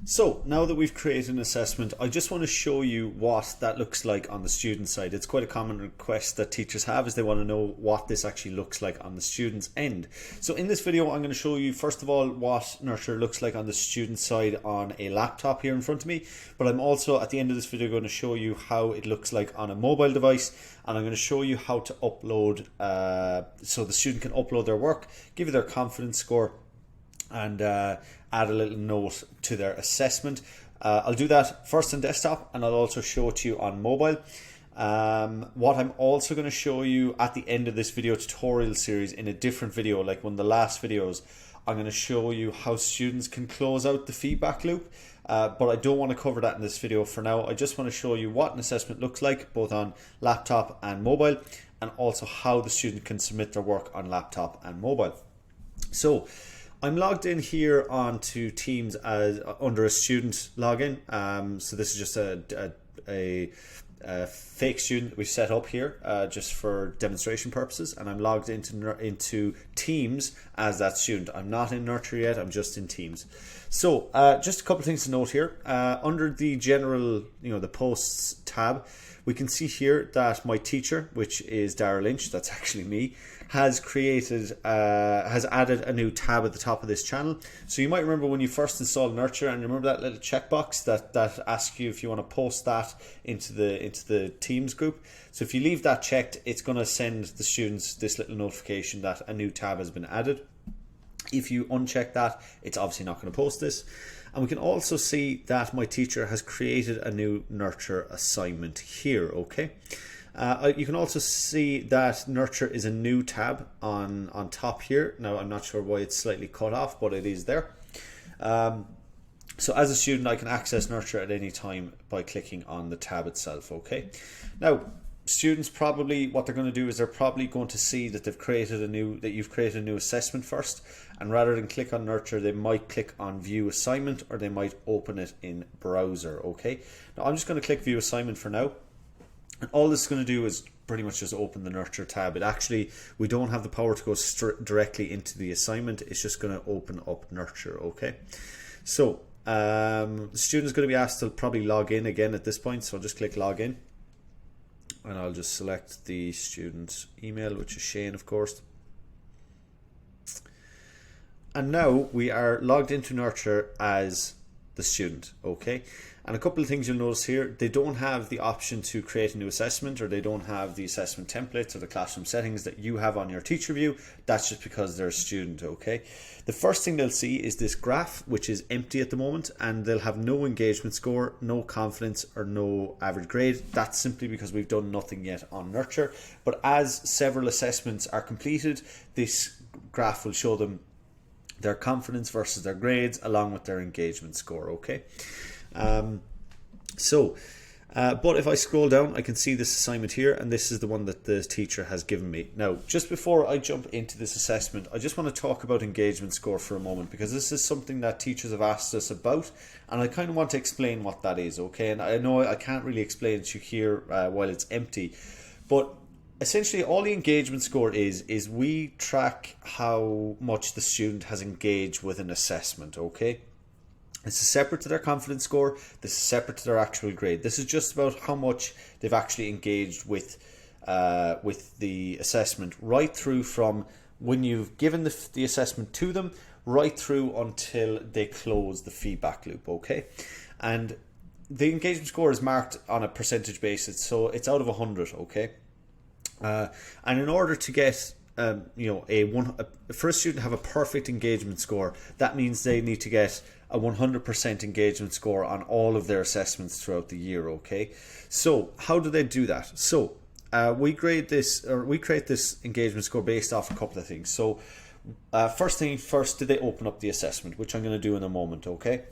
So now that we've created an assessment, I just want to show you what that looks like on the student side. It's quite a common request that teachers have, is they want to know what this actually looks like on the student's end. So in this video, I'm going to show you first of all what Nurture looks like on the student side on a laptop here in front of me. But I'm also at the end of this video going to show you how it looks like on a mobile device, and I'm going to show you how to upload so the student can upload their work, give you their confidence score, and add a little note to their assessment. I'll do that first on desktop, and I'll also show it to you on mobile. What I'm also going to show you at the end of this video tutorial series in a different video, like one of the last videos, I'm going to show you how students can close out the feedback loop. But I don't want to cover that in this video for now. I just want to show you what an assessment looks like both on laptop and mobile, and also how the student can submit their work on laptop and mobile. So I'm logged in here onto Teams as under a student login. So this is just a fake student we set up here just for demonstration purposes, and I'm logged into Teams as that student. I'm not in Nurture yet, I'm just in Teams. So just a couple of things to note here. Under the general, the posts tab, we can see here that my teacher, which is Dara Lynch, that's actually me, has added a new tab at the top of this channel. So you might remember when you first installed Nurture, and remember that little checkbox that asks you if you want to post that into the Teams group. So if you leave that checked, it's going to send the students this little notification that a new tab has been added. If you uncheck that, it's obviously not going to post this. And we can also see that my teacher has created a new Nurture assignment here, okay? You can also see that Nurture is a new tab on top here. Now, I'm not sure why it's slightly cut off, but it is there. So as a student, I can access Nurture at any time by clicking on the tab itself, okay? Now, students probably, what they're going to do is they're probably going to see that you've created a new assessment first, and rather than click on Nurture, they might click on View Assignment, or they might open it in Browser, okay? Now, I'm just going to click View Assignment for now. And all this is going to do is pretty much just open the Nurture tab. We don't have the power to go directly into the assignment. It's just going to open up Nurture, okay? So the student is going to be asked to probably log in again at this point. So I'll just click Log In, and I'll just select the student's email, which is Shane, of course. And now we are logged into Nurture as the student, okay? And a couple of things you'll notice here, they don't have the option to create a new assessment, or they don't have the assessment templates or the classroom settings that you have on your teacher view. That's just because they're a student, okay? The first thing they'll see is this graph, which is empty at the moment, and they'll have no engagement score, no confidence, or no average grade. That's simply because we've done nothing yet on Nurture. But as several assessments are completed, this graph will show them their confidence versus their grades along with their engagement score, okay? But if I scroll down, I can see this assignment here, and this is the one that the teacher has given me. Now, just before I jump into this assessment, I just want to talk about engagement score for a moment, because this is something that teachers have asked us about, and I kind of want to explain what that is, okay? And I know I can't really explain it to you here while it's empty, but essentially all the engagement score is we track how much the student has engaged with an assessment, okay? This is separate to their confidence score. This is separate to their actual grade. This is just about how much they've actually engaged with the assessment, right through from when you've given the assessment to them, right through until they close the feedback loop, okay? And the engagement score is marked on a percentage basis, so it's out of 100, okay? And in order to get for a student to have a perfect engagement score, that means they need to get a 100% engagement score on all of their assessments throughout the year, okay? So how do they do that? So we create this engagement score based off a couple of things. So first thing first, did they open up the assessment, which I'm going to do in a moment, okay?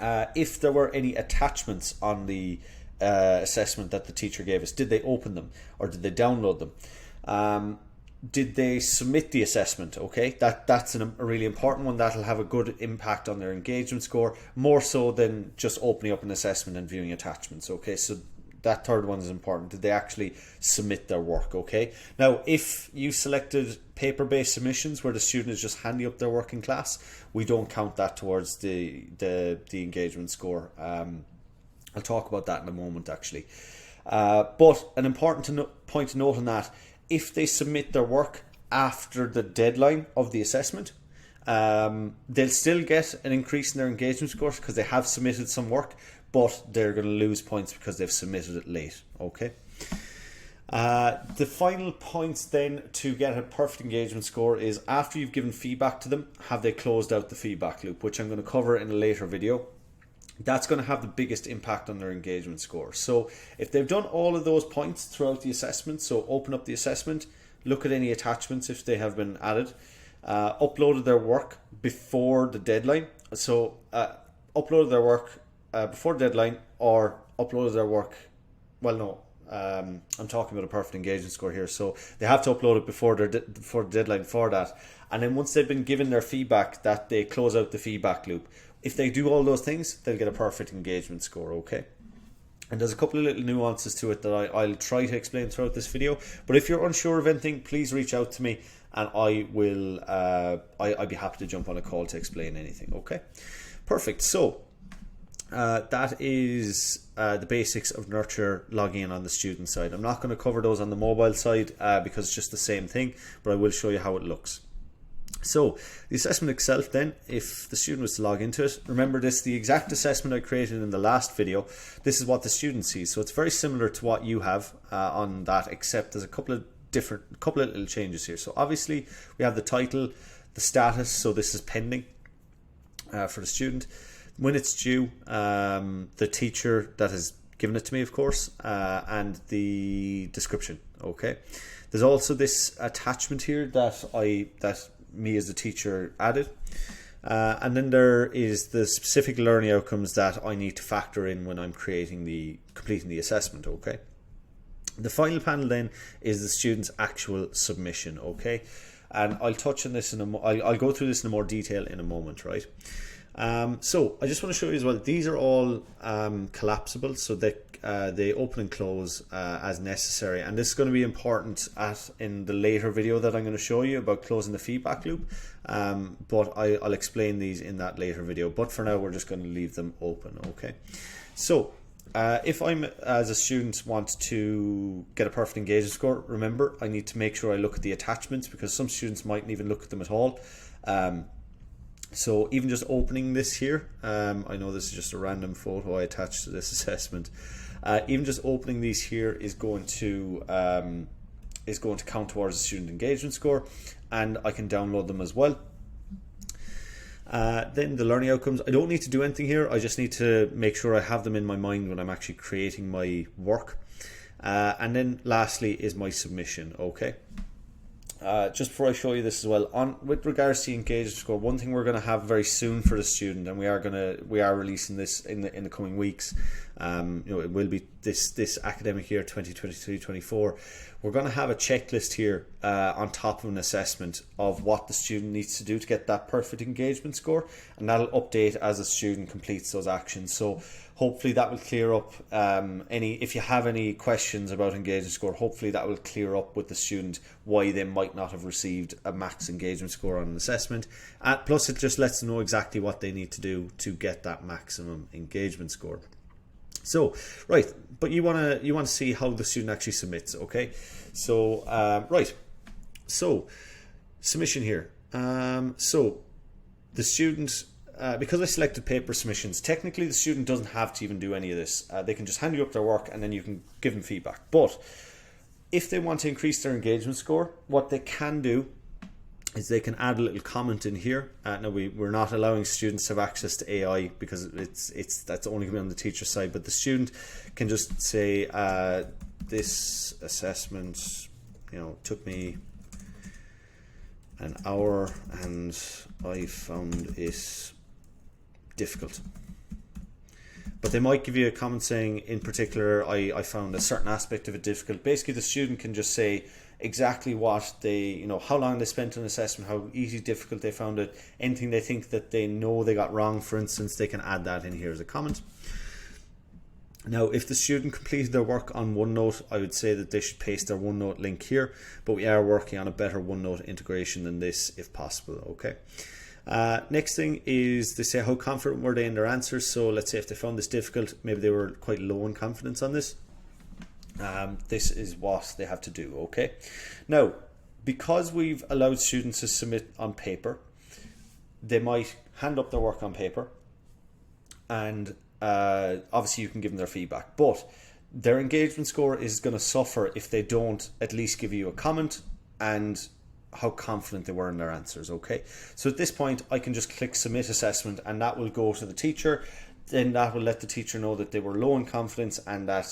If there were any attachments on the assessment that the teacher gave us, did they open them, or did they download them? Did they submit the assessment? Okay, that's a really important one. That'll have a good impact on their engagement score, more so than just opening up an assessment and viewing attachments. Okay, so that third one is important. Did they actually submit their work? Okay. Now, if you selected paper-based submissions where the student is just handing up their work in class, we don't count that towards the engagement score. I'll talk about that in a moment, actually. But an important point to note on that: if they submit their work after the deadline of the assessment, they'll still get an increase in their engagement scores because they have submitted some work, but they're going to lose points because they've submitted it late. Okay. The final points then to get a perfect engagement score is after you've given feedback to them, have they closed out the feedback loop, which I'm going to cover in a later video. That's going to have the biggest impact on their engagement score. So if they've done all of those points throughout the assessment, so open up the assessment, look at any attachments if they have been added, uploaded their work before the deadline, so uploaded their work before deadline, or uploaded their work, well, no, I'm talking about a perfect engagement score here, so they have to upload it before the deadline for that. And then once they've been given their feedback, that they close out the feedback loop. If they do all those things, they'll get a perfect engagement score. Okay. And there's a couple of little nuances to it that I'll try to explain throughout this video. But if you're unsure of anything, please reach out to me, and I will I'd be happy to jump on a call to explain anything. Okay, perfect. So that is the basics of Nurture logging in on the student side. I'm not going to cover those on the mobile side because it's just the same thing, but I will show you how it looks. So the assessment itself then, if the student was to log into it, remember this, the exact assessment I created in the last video, this is what the student sees. So it's very similar to what you have on that, except there's a couple of little changes here. So obviously we have the title, the status, so this is pending for the student. When it's due, the teacher that has given it to me, of course, and the description. Okay. There's also this attachment here that me as the teacher added, and then there is the specific learning outcomes that I need to factor in when I'm completing the assessment. Okay. The final panel then is the student's actual submission. Okay, and I'll touch on this I'll go through this in more detail in a moment, right? So I just want to show you as well, these are all collapsible, so they open and close as necessary, and this is going to be important in the later video that I'm going to show you about closing the feedback loop, but I'll explain these in that later video, but for now we're just going to leave them open. Okay, so if I'm as a student want to get a perfect engagement score, remember I need to make sure I look at the attachments, because some students mightn't even look at them at all. So even just opening this here, I know this is just a random photo I attached to this assessment. Even just opening these here is going to count towards the student engagement score, and I can download them as well. Then the learning outcomes, I don't need to do anything here. I just need to make sure I have them in my mind when I'm actually creating my work. And then lastly is my submission. Okay. Just before I show you this as well, with regards to the engagement score, one thing we're going to have very soon for the student, and we are releasing this in the coming weeks. It will be this academic year 2023-24. We're going to have a checklist here on top of an assessment of what the student needs to do to get that perfect engagement score, and that'll update as the student completes those actions. So hopefully that will clear up if you have any questions about engagement score, hopefully that will clear up with the student why they might not have received a max engagement score on an assessment. Plus it just lets them know exactly what they need to do to get that maximum engagement score. So right, but you want to see how the student actually submits. Okay, so right, so submission here. So the student, because I selected paper submissions, technically the student doesn't have to even do any of this. They can just hand you up their work and then you can give them feedback. But if they want to increase their engagement score, what they can do is they can add a little comment in here. Now we're not allowing students to have access to AI because that's only going to be on the teacher side, but the student can just say this assessment, took me an hour and I found it difficult. But they might give you a comment saying, in particular, I found a certain aspect of it difficult. Basically, the student can just say exactly what they, how long they spent on assessment, how easy, difficult they found it, anything they think that they know they got wrong, for instance, they can add that in here as a comment. Now, if the student completed their work on OneNote, I would say that they should paste their OneNote link here, but we are working on a better OneNote integration than this if possible, okay? Next thing is they say how confident were they in their answers. So let's say if they found this difficult, maybe they were quite low in confidence on this. This is what they have to do, okay? Now, because we've allowed students to submit on paper, they might hand up their work on paper, and obviously you can give them their feedback, but their engagement score is going to suffer if they don't at least give you a comment and how confident they were in their answers, okay? So at this point, I can just click submit assessment, and that will go to the teacher. Then that will let the teacher know that they were low in confidence and that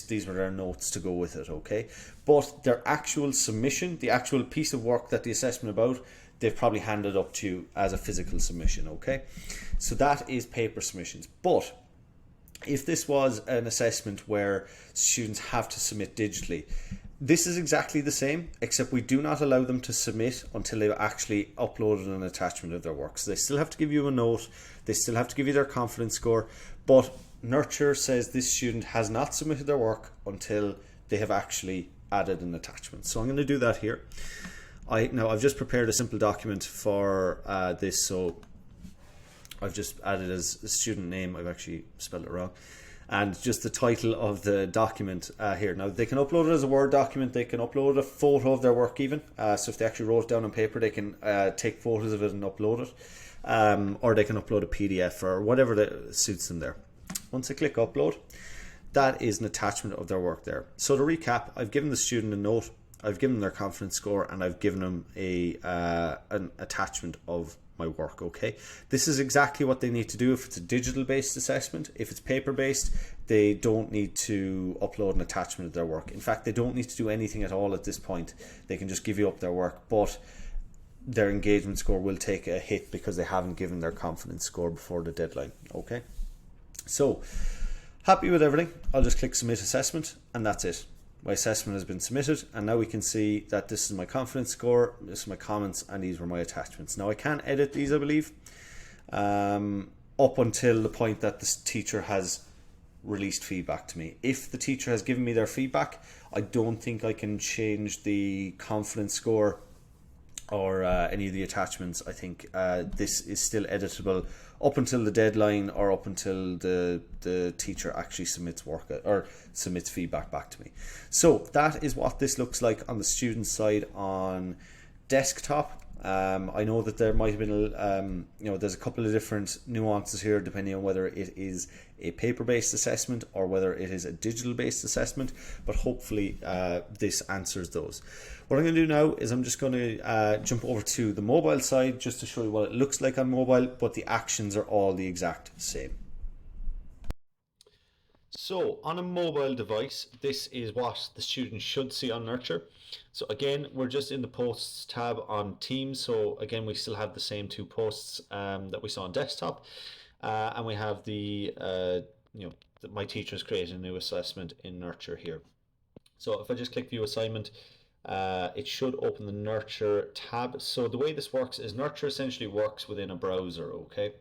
these were their notes to go with it, okay? But their actual submission, the actual piece of work that the assessment about, they've probably handed up to you as a physical submission, okay? So that is paper submissions. But if this was an assessment where students have to submit digitally, this is exactly the same, except we do not allow them to submit until they've actually uploaded an attachment of their work. So they still have to give you a note, they still have to give you their confidence score, but Nurture says this student has not submitted their work until they have actually added an attachment. So I'm going to do that here. Now I've just prepared a simple document for this, so I've just added as a student name. I've actually spelled it wrong. And just the title of the document here. Now they can upload it as a Word document, they can upload a photo of their work even, so if they actually wrote it down on paper, they can take photos of it and upload it, or they can upload a PDF or whatever that suits them there. Once I click upload, that is an attachment of their work there. So to recap, I've given the student a note, I've given them their confidence score, and I've given them an attachment of my work, okay? This is exactly what they need to do if it's a digital based assessment. If it's paper based, they don't need to upload an attachment of their work. In fact, they don't need to do anything at all at this point. They can just give you up their work, but their engagement score will take a hit because they haven't given their confidence score before the deadline, okay? So, happy with everything, I'll just click submit assessment, and that's it. My assessment has been submitted, and now we can see that this is my confidence score, this is my comments, and these were my attachments. Now I can edit these, I believe, up until the point that the teacher has released feedback to me. If the teacher has given me their feedback, I don't think I can change the confidence score or any of the attachments. I think this is still editable up until the deadline, or up until the teacher actually submits work or submits feedback back to me. So that is what this looks like on the student side on desktop. I know that there might have been there's a couple of different nuances here depending on whether it is a paper-based assessment or whether it is a digital-based assessment, but hopefully this answers those. What I'm going to do now is I'm just going to jump over to the mobile side just to show you what it looks like on mobile, but the actions are all the exact same. So on a mobile device, this is what the student should see on Nurture. So again, we're just in the posts tab on Teams. So again, we still have the same two posts that we saw on desktop, and we have the my teachers created a new assessment in Nurture here. So if I just click view assignment, it should open the Nurture tab. So the way this works is Nurture essentially works within a browser, okay?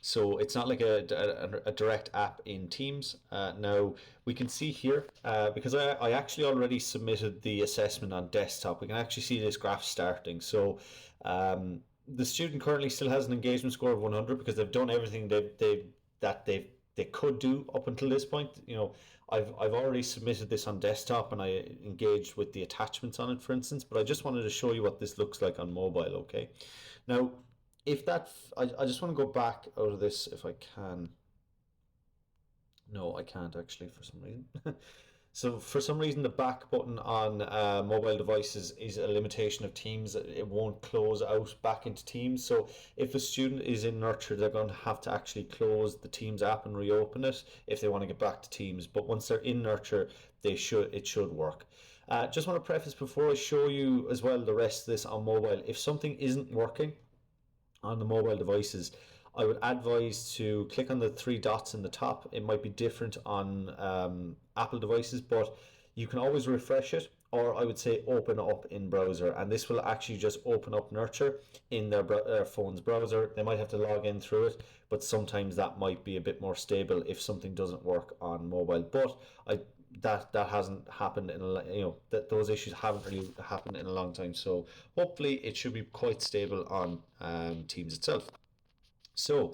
So it's not like a direct app in Teams. Now we can see here, because I actually already submitted the assessment on desktop, we can actually see this graph starting. So the student currently still has an engagement score of 100 because they've done everything they could do up until this point. I've already submitted this on desktop and I engaged with the attachments on it, for instance, but I just wanted to show you what this looks like on mobile, okay? Now, if that, I just want to go back out of this if I can. No, I can't actually for some reason. So for some reason, the back button on mobile devices is a limitation of Teams. It won't close out back into Teams. So if a student is in Nurture, they're going to have to actually close the Teams app and reopen it if they want to get back to Teams. But once they're in Nurture, it should work. Just want to preface before I show you as well the rest of this on mobile. If something isn't working on the mobile devices, I would advise to click on the three dots in the top. It might be different on Apple devices, but you can always refresh it, or I would say open up in browser, and this will actually just open up Nurture in their phone's browser. They might have to log in through it, but sometimes that might be a bit more stable if something doesn't work on mobile. But that hasn't happened in that those issues haven't really happened in a long time, so hopefully it should be quite stable on Teams itself. So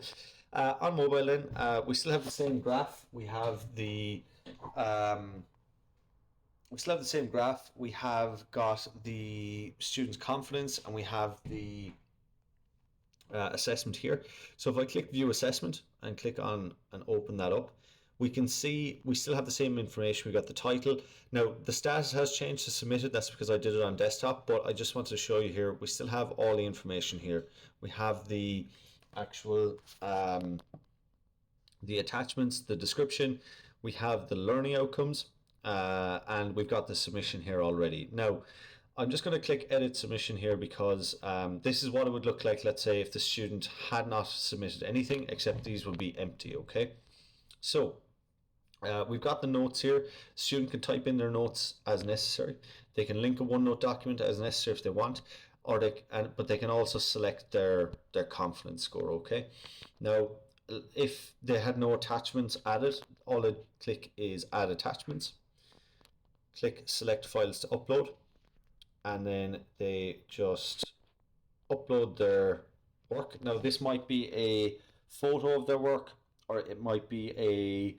on mobile then, we still have the same graph. We still have the same graph. We have got the student's confidence, and we have the assessment here. So if I click view assessment and click on and open that up, we can see we still have the same information. We got the title. Now the status has changed to submitted. That's because I did it on desktop, but I just wanted to show you here. We still have all the information here. We have the actual the attachments, the description. We have the learning outcomes. And we've got the submission here already. Now, I'm just going to click edit submission here because this is what it would look like, let's say, if the student had not submitted anything, except these would be empty, okay? So we've got the notes here. Student can type in their notes as necessary. They can link a OneNote document as necessary if they want, or but they can also select their confidence score, okay? Now, if they had no attachments added, all they click is add attachments. Click select files to upload, and then they just upload their work. Now this might be a photo of their work, or it might be a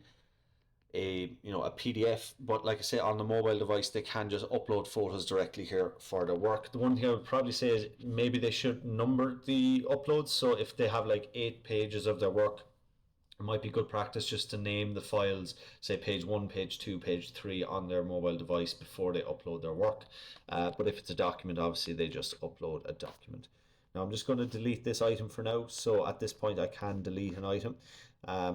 PDF, but like I say, on the mobile device they can just upload photos directly here for their work. The one thing I would probably say is maybe they should number the uploads, so if they have like 8 pages of their work, it might be good practice just to name the files, say page 1, page 2, page 3 on their mobile device before they upload their work. But if it's a document, obviously they just upload a document. Now I'm just going to delete this item for now. So at this point I can delete an item.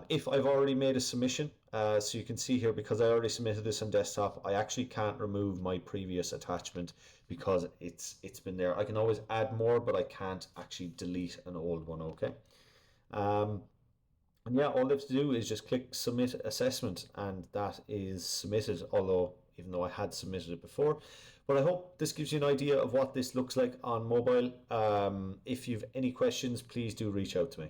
If I've already made a submission, so you can see here, because I already submitted this on desktop, I actually can't remove my previous attachment because it's been there. I can always add more, but I can't actually delete an old one, okay? And yeah, all they have to do is just click submit assessment, and that is submitted, although even though I had submitted it before. But I hope this gives you an idea of what this looks like on mobile. If you've any questions, please do reach out to me.